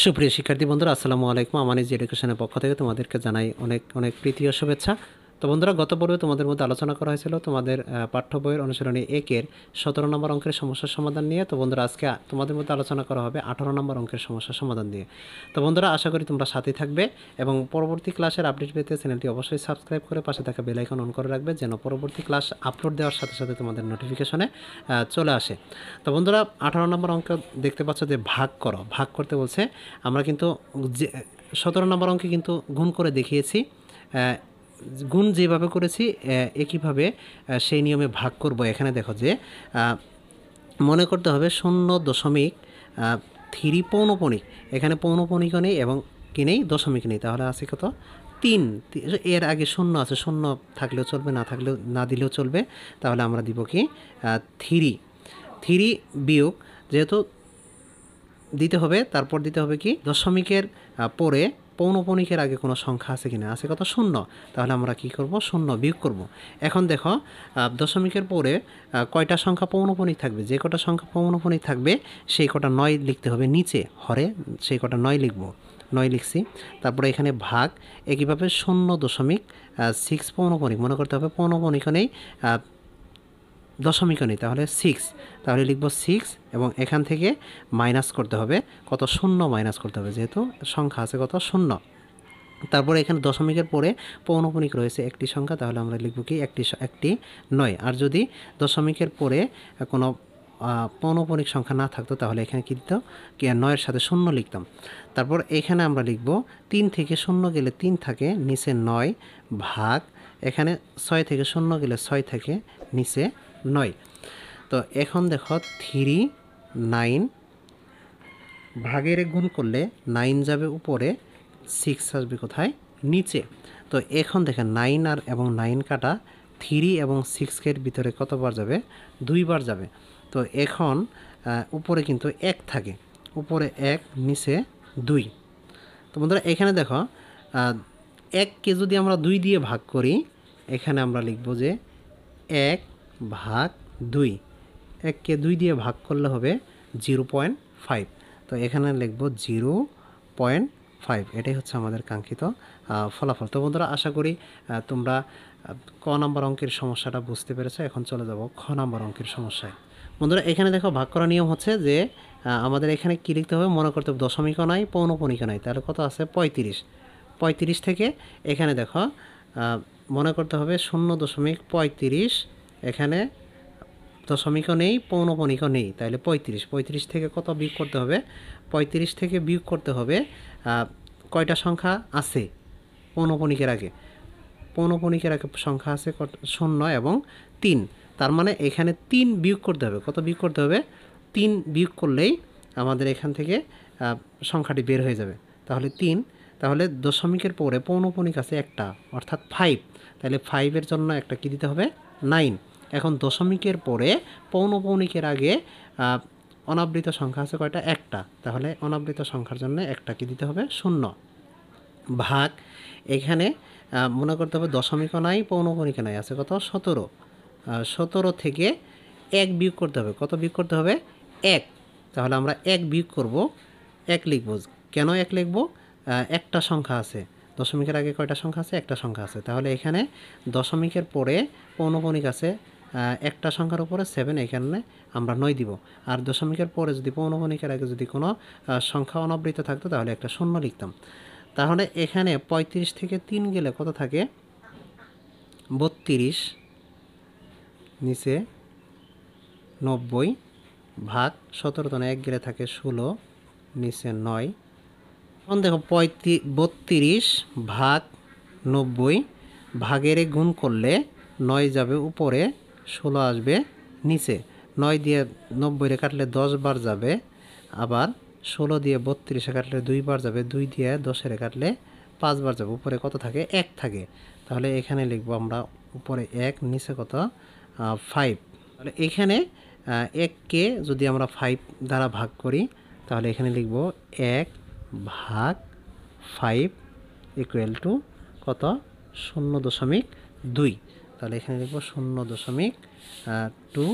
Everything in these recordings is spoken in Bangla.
সুপ্রিয় শিক্ষার্থী বন্ধুরা, আসসালামু আলাইকুম। আমানিজ এডুকেশনের পক্ষ থেকে তোমাদেরকে জানাই অনেক অনেক প্রীতি ও শুভেচ্ছা। তো বন্ধুরা, গত পর্বে তোমাদের মধ্যে আলোচনা করা হয়েছিল তোমাদের পাঠ্য বইয়ের অনুশীলনী 1-এর 17 নম্বর অঙ্কের সমস্যার সমাধান নিয়ে। তো বন্ধুরা, আজকে তোমাদের মধ্যে আলোচনা করা হবে 18 নম্বর অঙ্কের সমস্যার সমাধান নিয়ে। তো বন্ধুরা, আশা করি তোমরা সাথেই থাকবে এবং পরবর্তী ক্লাসের আপডেট পেতে চ্যানেলটি অবশ্যই সাবস্ক্রাইব করে পাশে থাকা বেল আইকন অন করে রাখবে, যেন পরবর্তী ক্লাস আপলোড দেওয়ার সাথে সাথে তোমাদের নোটিফিকেশনে চলে আসে। তো বন্ধুরা, 18 নম্বর অঙ্ক দেখতে পাচ্ছ যে ভাগ করো, ভাগ করতে বলছে। আমরা কিন্তু 17 নম্বর অঙ্কে কিন্তু গুণ করে দেখিয়েছি। গুণ যেভাবে করেছি একইভাবে সেই নিয়মে ভাগ করব। এখানে দেখো যে মনে করতে হবে 0.3 পৌনপণিক। এখানে পৌনপণিকও নেই এবং কি নেই, দশমিক নেই, তাহলে আছে কত 3। এর আগে শূন্য আছে, শূন্য থাকলেও চলবে, না দিলেও চলবে। তাহলে আমরা দিব কি 3 বিয়োগ, যেহেতু দিতে হবে, তারপর দিতে হবে কি দশমিকের পরে পৌনপণিকের আগে কোনো সংখ্যা আছে কিনা, আছে কত 0। তাহলে আমরা কি করব, 0 বিয়োগ করব। এখন দেখো দশমিকের পরে কয়টা সংখ্যা পৌনপণিক থাকবে, যে কটা সংখ্যা পৌনপণিক থাকবে সেই কটা 9 লিখতে হবে, নিচে হরে সেই কটা 9 লিখব, 9 লিখছি। তারপরে এখানে ভাগ, একইভাবে 0.6 পৌনপণিক, মনে করতে হবে পৌনপণিকও নেই, দশমিকও নেই, তাহলে 6। তাহলে লিখব 6 এবং এখান থেকে মাইনাস করতে হবে কত, 0 মাইনাস করতে হবে, যেহেতু সংখ্যা আছে কত 0। তারপরে এখানে দশমিকের পরে পৌনপণিক রয়েছে একটি সংখ্যা, তাহলে আমরা লিখব কি একটি 9। আর যদি দশমিকের পরে কোনো পৌনপণিক সংখ্যা না থাকতো তাহলে এখানে কি দিত, 9-এর সাথে 0 লিখতাম। তারপর এখানে আমরা লিখব 3 থেকে 0 গেলে 3 থাকে, নিচে 9 ভাগ, এখানে 6 থেকে 0 গেলে 6 থাকে, নিচে 9। তো এখন দেখো 3 9 ভাগের গুণ করলে 9 যাবে উপরে, 6 আসবে কোথায়, নিচে। তো এখন দেখেন 9 আর এবং 9 কাটা, 3 এবং 6-এর ভিতরে কতবার যাবে, 2 বার যাবে। তো এখন উপরে কিন্তু 1 থাকে, উপরে 1 নিচে 2। তো বন্ধুরা, এখানে দেখো 1কে যদি আমরা 2 দিয়ে ভাগ করি, এখানে আমরা লিখব যে 1 ভাগ 2। 1কে 2 দিয়ে ভাগ করলে হবে 0.5। তো এখানে লিখব 0.5। এটাই হচ্ছে আমাদের কাঙ্ক্ষিত ফলাফল। তো বন্ধুরা, আশা করি তোমরা ক নম্বর অঙ্কের সমস্যাটা বুঝতে পেরেছো। এখন চলে যাব খ নম্বর অঙ্কের সমস্যায়। বন্ধুরা, এখানে দেখো ভাগ করার নিয়ম হচ্ছে যে আমাদের এখানে কী লিখতে হবে, মনে করতে হবে দশমিকও নাই, পৌনপণিকও নাই, তাহলে কত আছে 35। 35 থেকে এখানে দেখো মনে করতে হবে 0.35, এখানে দশমিকও নেই, পৌনপণিকও নেই, তাহলে 35। 35 থেকে কত বিয়োগ করতে হবে, 35 থেকে বিয়োগ করতে হবে কয়টা সংখ্যা আছে পৌনপণিকের আগে, পৌনপণিকের আগে সংখ্যা আছে 0 এবং 3। তার মানে এখানে 3 বিয়োগ করতে হবে, কত বিয়োগ করতে হবে, 3 বিয়োগ করলেই আমাদের এখান থেকে সংখ্যাটি বের হয়ে যাবে। তাহলে 3, তাহলে দশমিকের পরে পৌনপণিক আছে একটা, অর্থাৎ 5। তাহলে 5-এর জন্য একটা কি দিতে হবে, 9। এখন দশমিকের পরে পৌনপণিকের আগে অনাবৃত সংখ্যা আছে কয়টা, একটা, তাহলে অনাবৃত সংখ্যার জন্য একটা কি দিতে হবে, 0 ভাগ। এখানে মনে করতে হবে দশমিকও নাই, পৌনপণিকও নাই, আছে কত 17। 17 থেকে 1 বিয়োগ করতে হবে, কত বিয়োগ করতে হবে, 1। তাহলে আমরা 1 বিয়োগ করব, 1 লিখব। কেন 1 লিখব, একটা সংখ্যা আছে, দশমিকের আগে কয়টা সংখ্যা আছে, একটা সংখ্যা আছে। তাহলে এখানে দশমিকের পরে পৌনপণিক আছে একটা সংখ্যার উপরে 7, এখানে আমরা 9 দিব। আর দশমিকের পরে যদি পৌনপণিকের আগে যদি কোনো সংখ্যা অনাবৃত থাকতো তাহলে একটা 0 লিখতাম। তাহলে এখানে 35 থেকে 3 গেলে কত থাকে, 32, নিচে 90 ভাগ 17 তনে 1 গেলে থাকে 16, নিচে 9। এখন দেখো 32 ভাগ 90, ভাগের গুণ করলে 9 যাবে উপরে, 16 আসবে নিচে। 9 দিয়ে 90 কাটলে 10 বার যাবে, আবার 16 দিয়ে 32 কাটলে 2 বার যাবে, 2 দিয়ে 10 কাটলে 5 বার যাবে, উপরে কত থাকে, 1 থাকে। তাহলে এখানে লিখবো আমরা উপরে 1, নিচে কত 5। তাহলে এখানে 1কে যদি আমরা 5 দ্বারা ভাগ করি তাহলে এখানে লিখব 1 ভাগ 5 ইকুয়াল টু কত, 0.2। তাহলে এখানে লিখব 0.2।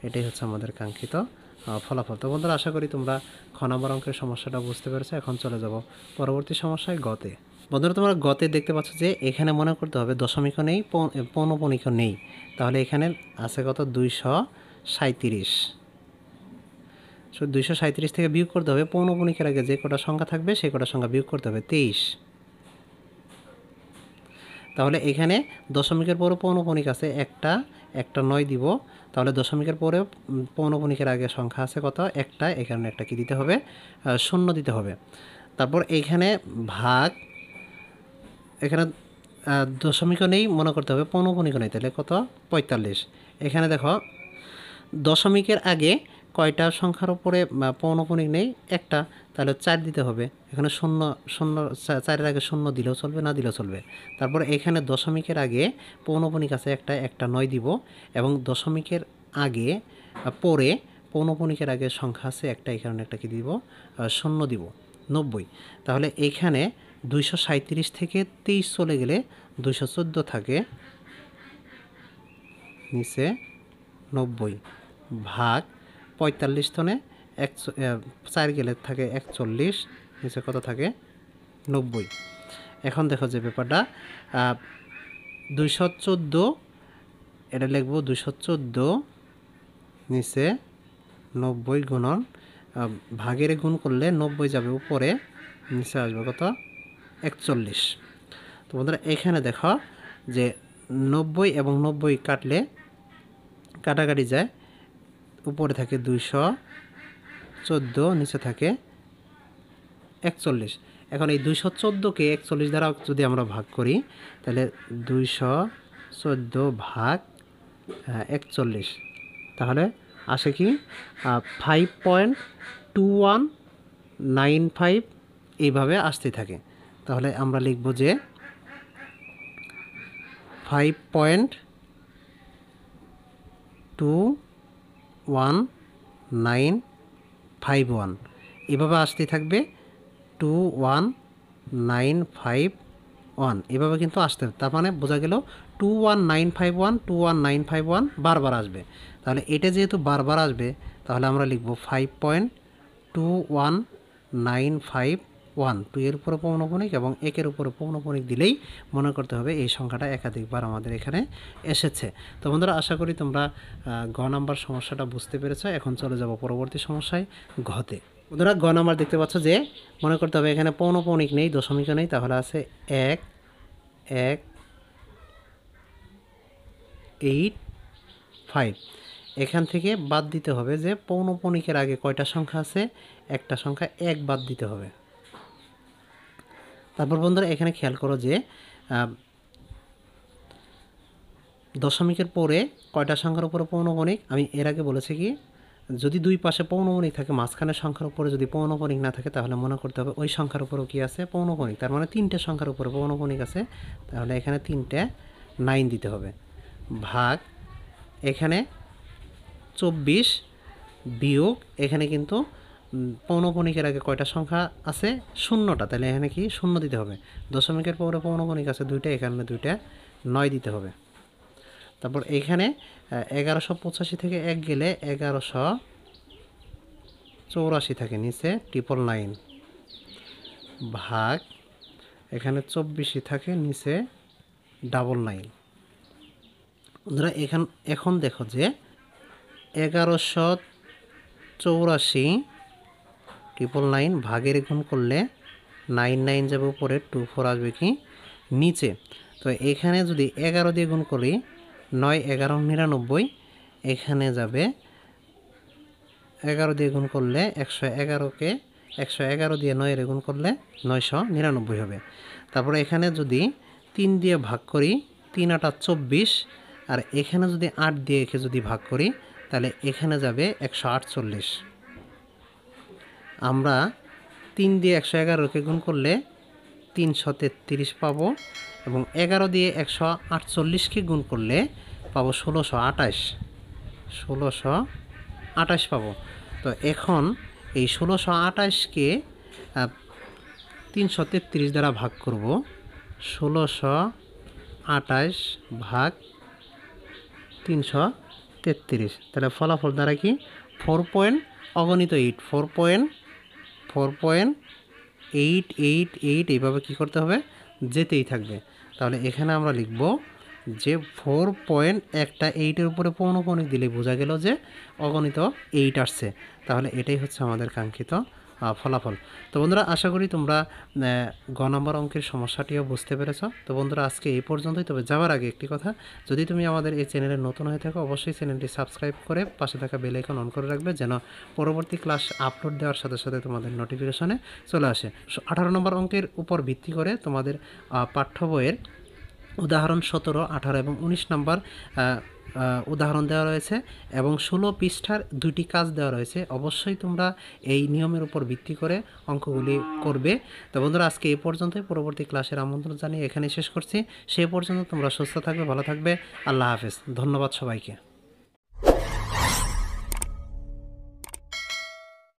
এটাই হচ্ছে আমাদের কাঙ্ক্ষিত ফলাফল। তো বন্ধুরা, আশা করি তোমরা খ নম্বর অঙ্কের সমস্যাটা বুঝতে পেরেছো। এখন চলে যাব পরবর্তী সমস্যায় গতে। বন্ধুরা তোমরা গতে দেখতে পাচ্ছ যে এখানে মনে করতে হবে দশমিকও নেই, পৌনঃপুনিকও নেই। তাহলে এখানে আছে কত? 237। 237 থেকে বিয়োগ করতে হবে পৌনঃপুনিকের আগে যে কটা সংখ্যা থাকবে সেই কটা সংখ্যা বিয়োগ করতে হবে 23। তাহলে এখানে দশমিকের পরে পৌনঃপুনিক আছে একটা, 9 দিব। তাহলে দশমিকের পরে পৌনঃপুনিকের আগে সংখ্যা আছে কত? একটা, এখানে একটা কি দিতে হবে? 0 দিতে হবে। তারপর এইখানে ভাগ, এখানে দশমিকও নেই, মনে করতে হবে পৌনঃপুনিকও নেই, তাহলে কত? 45। এখানে দেখো দশমিকের আগে কয়টা সংখ্যার উপরে পৌনঃপুনিক নেই? একটা, তাহলে 4 দিতে হবে। এখানে 4-এর আগে 0 দিলেও চলবে, না দিলেও চলবে। তারপর এখানে দশমিকের আগে পৌনঃপুনিক আছে একটা 9 দিব, এবং দশমিকের আগে পরে পৌনঃপুনিকের আগে সংখ্যা আছে একটা, এই কারণে একটা কি দিব? 0 দিব, 90। তাহলে এইখানে 237 থেকে 23 চলে গেলে 214 থাকে, নিচে 90 ভাগ 45 তনে 4 গেলে থাকে 41, নিচে কত থাকে? 90। এখন দেখো যে ব্যাপারটা 214, এটা লিখবো 214 নিচে 90 গুণন ভাগের গুণ করলে 90 যাবে উপরে, নিচে আসবে কত? 41। তো বন্ধুরা এখানে দেখো যে 90 এবং 90 কাটলে কাটাকাটি যায়, উপরে থাকে 214, নিচে থাকে 41। এখন এই 214কে 41 দ্বারা যদি আমরা ভাগ করি, তাহলে 214 ভাগ 41, তাহলে আসে কি? 5.2195 এইভাবে আসতে থাকে। তাহলে আমরা লিখব যে 5.21951 এভাবে আসতে থাকবে। 21951 এভাবে কিন্তু আসতে, তার মানে বোঝা গেল 21951 বারবার আসবে। তাহলে এটা যেহেতু বারবার আসবে, তাহলে আমরা লিখব 5.21951। 2 এর উপরে পৌনঃপুনিক এবং 1 এর উপরে পৌনঃপুনিক দিলেই মনে করতে হবে এই সংখ্যাটা একাধিকবার আমাদের এখানে এসেছে। তো বন্ধুরা আশা করি তোমরা গ নাম্বার সমস্যাটা বুঝতে পেরেছো। এখন চলে যাব পরবর্তী সমস্যায়, ঘতে। বন্ধুরা গ নাম্বার দেখতে পাচ্ছ যে মনে করতে হবে এখানে পৌনঃপুনিক নেই, দশমিকও নেই, তাহলে আছে 1.85। এখান থেকে বাদ দিতে হবে যে পৌনঃপুনিকের আগে কয়টা সংখ্যা আছে? একটা সংখ্যা, 1 বাদ দিতে হবে। তারপর বন্ধুরা এখানে খেয়াল করো যে দশমিকের পরে কয়টা সংখ্যার উপরে পৌনঃপুনিক? আমি এর আগে বলেছি কি, যদি দুই পাশে পৌনঃপুনিক থাকে, মাঝখানের সংখ্যার উপরে যদি পৌনঃপুনিক না থাকে, তাহলে মনে করতে হবে ওই সংখ্যার উপরেও কি আছে? পৌনঃপুনিক। তার মানে 3টে সংখ্যার উপরে পৌনঃপুনিক আছে, তাহলে এখানে 3টে 9 দিতে হবে, ভাগ এখানে 24 বিয়োগ এখানে কিন্তু পৌনঃপুনিকের আগে কয়টা সংখ্যা আছে? 0টা, তাহলে এখানে কি 0 দিতে হবে। দশমিকের পরে পৌনঃপুনিক আছে 2টা, এখানে 2টা 9 দিতে হবে। তারপর এখানে 1185 থেকে 1 গেলে 1184 থাকে, নিচে 999 ভাগ এখানে 24 থাকে, নিচে 99। বন্ধুরা এখন দেখো যে 1184 ভাগের গুণ করলে 99 যাবে উপরে, 24 আসবে কি নিচে। তো এখানে যদি 11 দিয়ে গুণ করি, 9 11 99, এখানে যাবে 11 দিয়ে গুণ করলে 111কে 111 দিয়ে 9 এর গুণ করলে 999 হবে। তারপরে এখানে যদি 3 দিয়ে ভাগ করি, 3 8 24, আর এখানে যদি 8 দিয়ে একে যদি ভাগ করি, তাহলে এখানে যাবে 148। আমরা 3 দিয়ে 111কে গুণ করলে 333 পাবো, এবং 11 দিয়ে 148কে গুণ করলে পাবো 1628 পাবো। তো এখন এই 1628কে 333 দ্বারা ভাগ করব, 1628 ভাগ 333, তাহলে ফলাফল দ্বারা কি 4.8 4.888 এইভাবে কী করতে হবে, যেতেই থাকবে। তাহলে এখানে আমরা লিখব যে 4.1টা 8-এর উপরে পৌনঃপুনিক দিলে বোঝা গেল যে অগণিত 8 আসছে। তাহলে এটাই হচ্ছে আমাদের কাঙ্ক্ষিত ফলাফল। তো বন্ধুরা, আশা করি তোমরা গ নম্বর অঙ্কের সমস্যাটিও বুঝতে পেরেছ। তো বন্ধুরা, আজকে এই পর্যন্তই। তবে যাওয়ার আগে একটি কথা, যদি তুমি আমাদের এই চ্যানেলে নতুন হয়ে থাকো, অবশ্যই চ্যানেলটি সাবস্ক্রাইব করে পাশে থাকা বেল আইকন অন করে রাখবে, যেন পরবর্তী ক্লাস আপলোড দেওয়ার সাথে সাথে তোমাদের নোটিফিকেশনে চলে আসে। 18 নম্বর অঙ্কের উপর ভিত্তি করে তোমাদের পাঠ্য বইয়ের উদাহরণ 17, 18 এবং 19 নম্বর উদাহরণ দেওয়া রয়েছে এবং 16 পৃষ্ঠার 2টি কাজ দেওয়া রয়েছে। অবশ্যই তোমরা এই নিয়মের উপর ভিত্তি করে অঙ্কগুলি করবে। তো বন্ধুরা, আজকে এই পর্যন্তই। পরবর্তী ক্লাসের আমন্ত্রণ জানিয়ে এখানে শেষ করছি। সে পর্যন্ত তোমরা সুস্থ থাকবে, ভালো থাকবে। আল্লাহ হাফেজ। ধন্যবাদ সবাইকে।